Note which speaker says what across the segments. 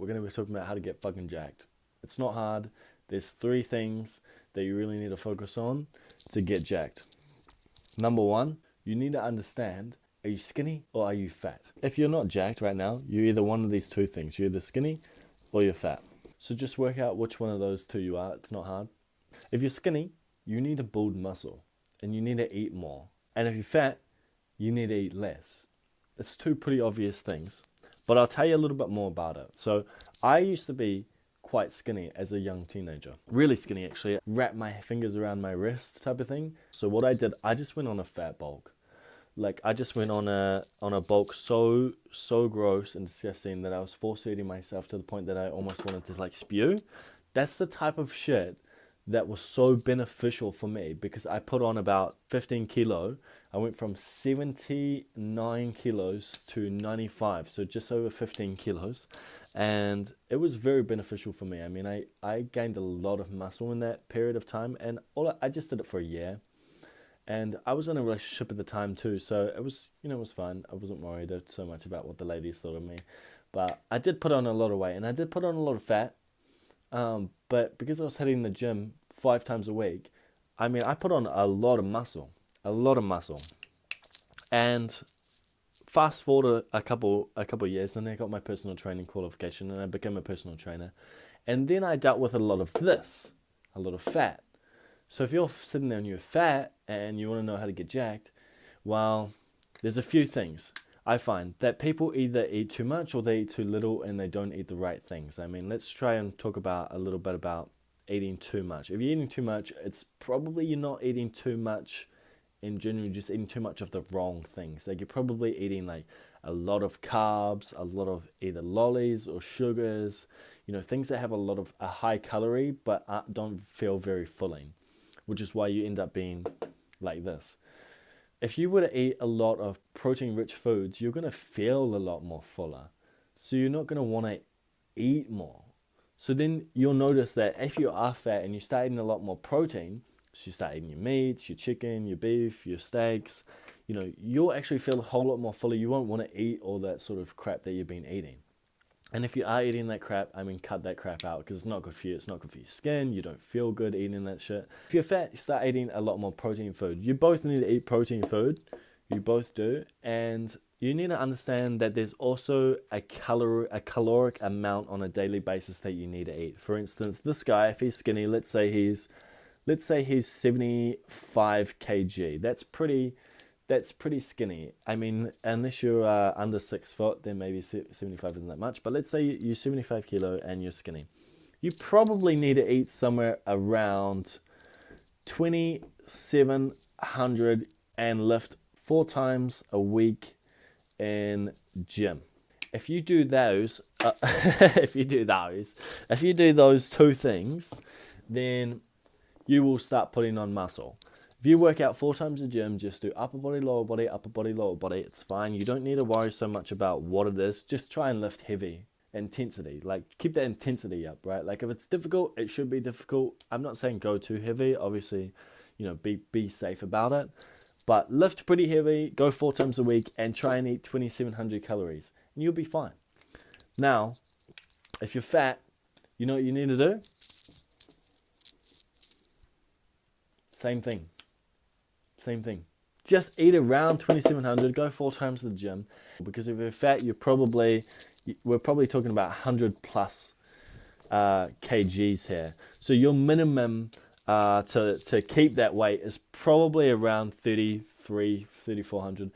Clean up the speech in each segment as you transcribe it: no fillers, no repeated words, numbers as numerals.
Speaker 1: we're going to be talking about how to get fucking jacked. It's not hard. There's 3 things that you really need to focus on to get jacked. Number 1, you need to understand, are you skinny or are you fat? If you're not jacked right now, you're either one of these 2 things. You're either skinny or you're fat. So just work out which one of those 2 you are. It's not hard. If you're skinny, you need to build muscle and you need to eat more. And if you're fat, you need to eat less. It's 2 pretty obvious things, but I'll tell you a little bit more about it. So I used to be quite skinny as a young teenager. Really skinny, actually. Wrap my fingers around my wrist type of thing. So what I did, I just went on a fat bulk. Like, I just went on a bulk so gross and disgusting that I was force feeding myself to the point that I almost wanted to like spew. That's the type of shit that was so beneficial for me, because I put on about 15 kilo. I went from 79 kilos to 95, so just over 15 kilos. And it was very beneficial for me. I mean, I gained a lot of muscle in that period of time, and I just did it for a year. And I was in a relationship at the time too, so it was, it was fun. I wasn't worried so much about what the ladies thought of me. But I did put on a lot of weight, and I did put on a lot of fat. But because I was hitting the gym 5 times a week, I mean, I put on a lot of muscle. And fast forward a couple years, and I got my personal training qualification, and I became a personal trainer. And then I dealt with a lot of fat. So if you're sitting there and you're fat and you want to know how to get jacked, well, there's a few things. I find that people either eat too much or they eat too little, and they don't eat the right things. I mean, let's try and talk about a little bit about eating too much. If you're eating too much, it's probably you're not eating too much in general, you're just eating too much of the wrong things. Like, you're probably eating like a lot of carbs, a lot of either lollies or sugars, things that have a high calorie but don't feel very filling, which is why you end up being like this. If you were to eat a lot of protein-rich foods, you're going to feel a lot more fuller. So you're not going to want to eat more. So then you'll notice that if you are fat and you start eating a lot more protein, so you start eating your meats, your chicken, your beef, your steaks, you'll actually feel a whole lot more fuller. You won't want to eat all that sort of crap that you've been eating. And if you are eating that crap, I mean, cut that crap out, because it's not good for you. It's not good for your skin. You don't feel good eating that shit. If you're fat, you start eating a lot more protein food. You both need to eat protein food. You both do. And you need to understand that there's also a caloric amount on a daily basis that you need to eat. For instance, this guy, if he's skinny, let's say he's 75 kg. That's pretty skinny. I mean, unless you're under 6 foot, then maybe 75 isn't that much. But let's say you're 75 kilo and you're skinny. You probably need to eat somewhere around 2,700 and lift 4 times a week in gym. If you do those 2 things, then you will start putting on muscle. If you work out 4 times a gym, just do upper body, lower body, upper body, lower body. It's fine. You don't need to worry so much about what it is. Just try and lift heavy intensity. Like, keep that intensity up, right? Like, if it's difficult, it should be difficult. I'm not saying go too heavy. Obviously, be safe about it. But lift pretty heavy, go 4 times a week, and try and eat 2,700 calories, and you'll be fine. Now, if you're fat, you know what you need to do? Same thing. Just eat around 2,700, go 4 times to the gym. Because if you're fat, we're probably talking about 100 plus kgs here. So your minimum to keep that weight is probably around 3,400.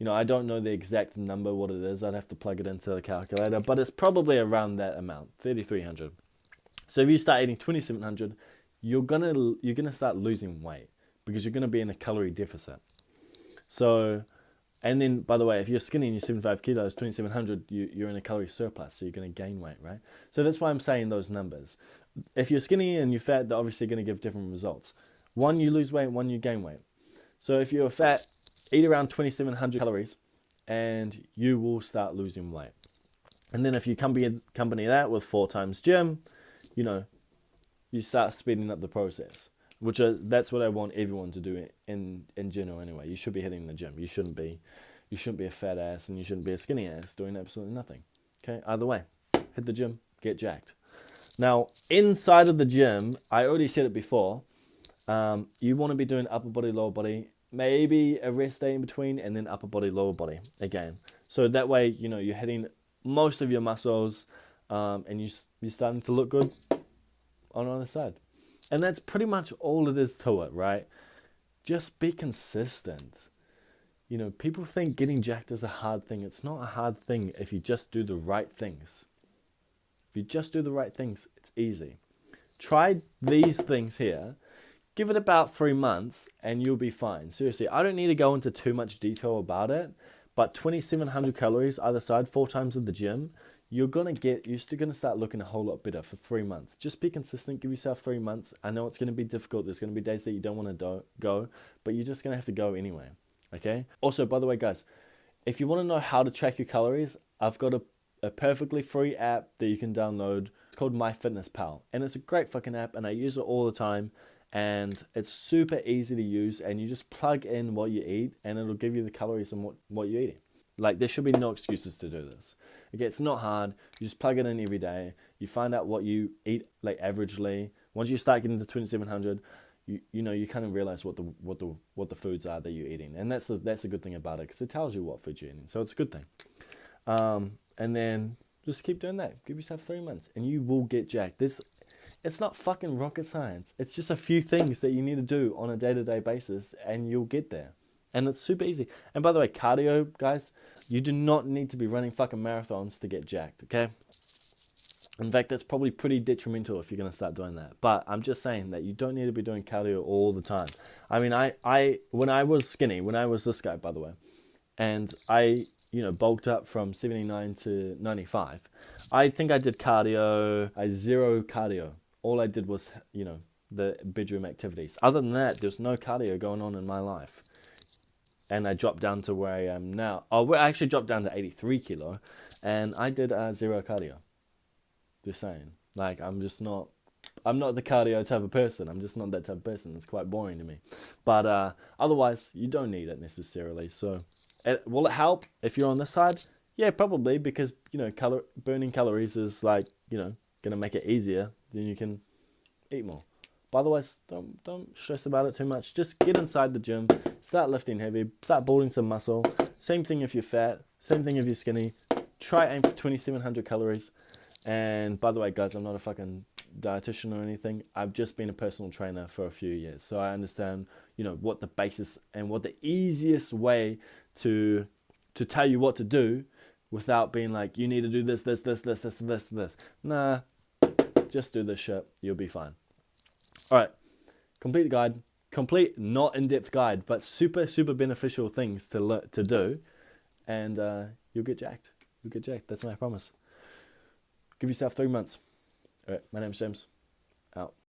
Speaker 1: I don't know the exact number, what it is. I'd have to plug it into the calculator, but it's probably around that amount, 3,300. So if you start eating 2,700, you're gonna start losing weight, because you're gonna be in a calorie deficit. So, and then, by the way, if you're skinny and you're 75 kilos, 2,700, you're in a calorie surplus, so you're gonna gain weight, right? So that's why I'm saying those numbers. If you're skinny and you're fat, they're obviously gonna give different results. One, you lose weight, one, you gain weight. So if you're fat, eat around 2,700 calories, and you will start losing weight. And then if you accompany that with 4 times gym, you start speeding up the process, that's what I want everyone to do in general anyway. You should be hitting the gym. You shouldn't be a fat ass, and you shouldn't be a skinny ass doing absolutely nothing. Okay, either way, hit the gym, get jacked. Now, inside of the gym, I already said it before, you want to be doing upper body, lower body, maybe a rest day in between, and then upper body, lower body again. So that way, you're hitting most of your muscles, and you're starting to look good on the other side. And that's pretty much all it is to it, right? Just be consistent. People think getting jacked is a hard thing. It's not a hard thing if you just do the right things. If you just do the right things, it's easy. Try these things here. Give it about 3 months and you'll be fine. Seriously, I don't need to go into too much detail about it, but 2,700 calories either side, 4 times at the gym, you're still gonna start looking a whole lot better for 3 months. Just be consistent, give yourself 3 months. I know it's gonna be difficult. There's gonna be days that you don't wanna go, but you're just gonna have to go anyway, okay? Also, by the way, guys, if you wanna know how to track your calories, I've got a perfectly free app that you can download. It's called MyFitnessPal, and it's a great fucking app, and I use it all the time. And it's super easy to use, and you just plug in what you eat and it'll give you the calories and what you're eating. Like, there should be no excuses to do this. Okay, it's not hard. You just plug it in every day. You find out what you eat, like, averagely. Once you start getting to 2,700, you kind of realize what the foods are that you're eating, and that's a good thing about it, because it tells you what food you're eating. So it's a good thing. And then just keep doing that. Give yourself 3 months, and you will get jacked. It's not fucking rocket science. It's just a few things that you need to do on a day-to-day basis, and you'll get there. And it's super easy. And by the way, cardio, guys, you do not need to be running fucking marathons to get jacked, okay? In fact, that's probably pretty detrimental if you're going to start doing that. But I'm just saying that you don't need to be doing cardio all the time. I mean, when I was skinny, when I was this guy, by the way, and I bulked up from 79 to 95, I think I did cardio. Zero cardio. All I did was, the bedroom activities. Other than that, there's no cardio going on in my life. And I dropped down to where I am now. I actually dropped down to 83 kilo, and I did zero cardio. Just saying. Like, I'm not the cardio type of person. I'm just not that type of person. It's quite boring to me. But otherwise, you don't need it necessarily. So, will it help if you're on this side? Yeah, probably, because, burning calories is like, going to make it easier, then you can eat more. But otherwise, don't stress about it too much. Just get inside the gym, start lifting heavy, start building some muscle. Same thing if you're fat, same thing if you're skinny. Try aim for 2,700 calories. And by the way, guys, I'm not a fucking dietitian or anything. I've just been a personal trainer for a few years. So I understand, what the basis and what the easiest way to tell you what to do without being like, you need to do this. Nah, just do this shit. You'll be fine. All right. Complete the guide. Complete, not in-depth guide, but super, super beneficial things to do. And you'll get jacked. You'll get jacked. That's my promise. Give yourself 3 months. All right. My name's James. Out.